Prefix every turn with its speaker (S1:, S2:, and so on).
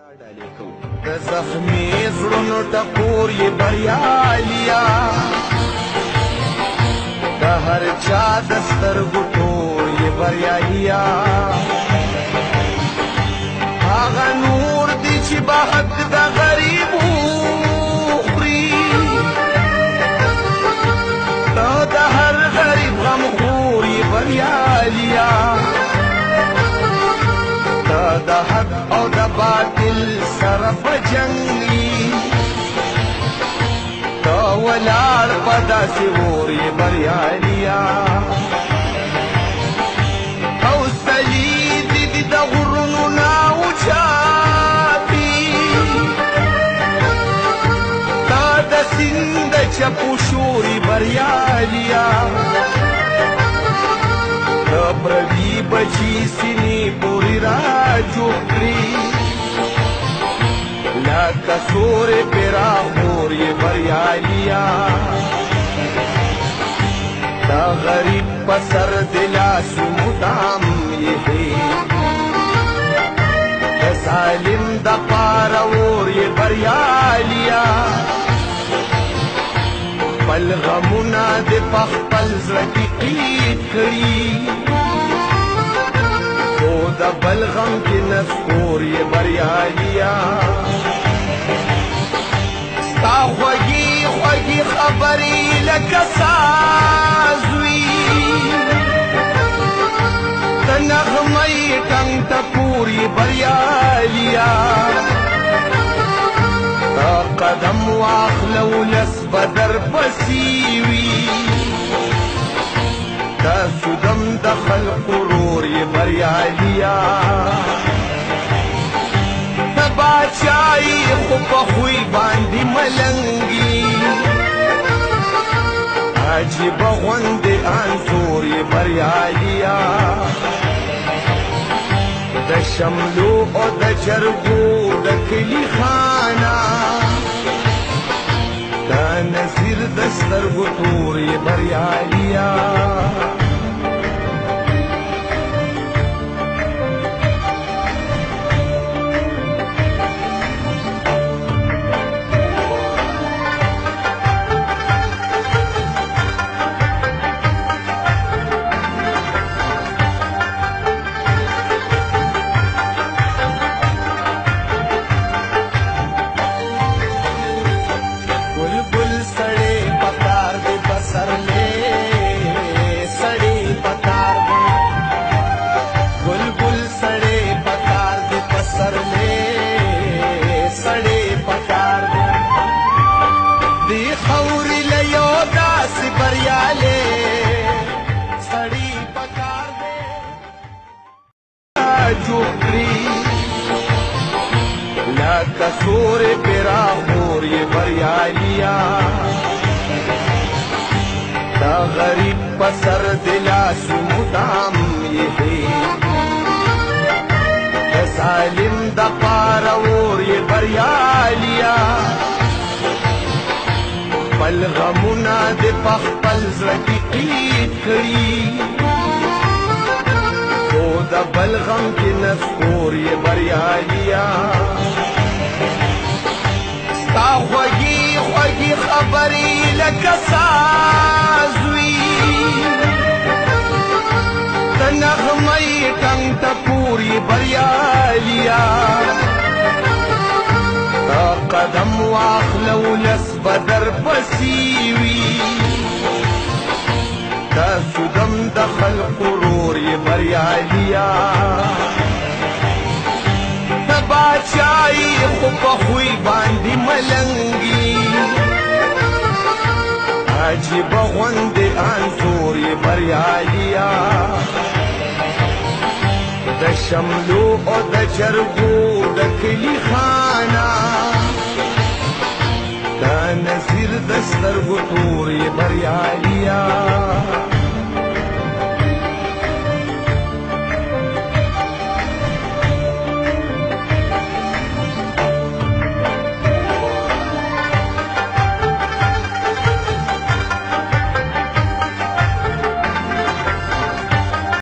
S1: د زخمي زړونو ټکور یې بریالیا د هر چا د سترګو تور یې بریالیا هغه نور دی چې به حق د غریبو خوري د هر غریب غم خور یې بریالیا د حق او د باطل سره په جنګي تا ولاړ په داسې اور یې بریالیا او سلید دي د غرونو نه اوچاتي تا د سیند چپو شور یې بریالیا پردی بچی سینی پوری را جوړ کړی لکه سورې پیرا مور یې بریالیا دا غریب په سر د لاسو مدام یې د ظالم د پاره اور یې بریالیا خپل غمونه د په خپل زړه کې قید کړي د بل غم کې نسکور یې بریالیا ستا خوږې خوږې خبرې لکه ساز وي د نغمې ټنګ ټکور یې بریالیا تا قدم واخله ولس به درپسې وي تاسو دم د خلقو رور یې بریالیا د باچایي خو په خوی باندې ملنګي عجیبه غوندې انځور یې بریالیا د شملو او د جرګو د کلي خانه دا نظیر د سترګو تور یې بریالیا لکه سورې پیرا مور یې بریالیا دا غریب په سر د لاسو مدام یې د ظالم د پاره اور یې بریالیا خپل غمونه د په خپل زړه کې قید کړي د بل غم کې نسکور یې بریالیا ستا خوږې خوږې خبرې لکه ساز وي د نغمې ټنګ ټکور یې بریالیا تا قدم واخله ولس به درپسې وي تاسو دم د خلقو رور یې بریالیا د باچایي خو په خوی باندې ملنګي عجیبه غوندې انځور یې بریالیا د شملو او د جرګو د کلي خانه دا نظیر د سترګو تور یې بریالیا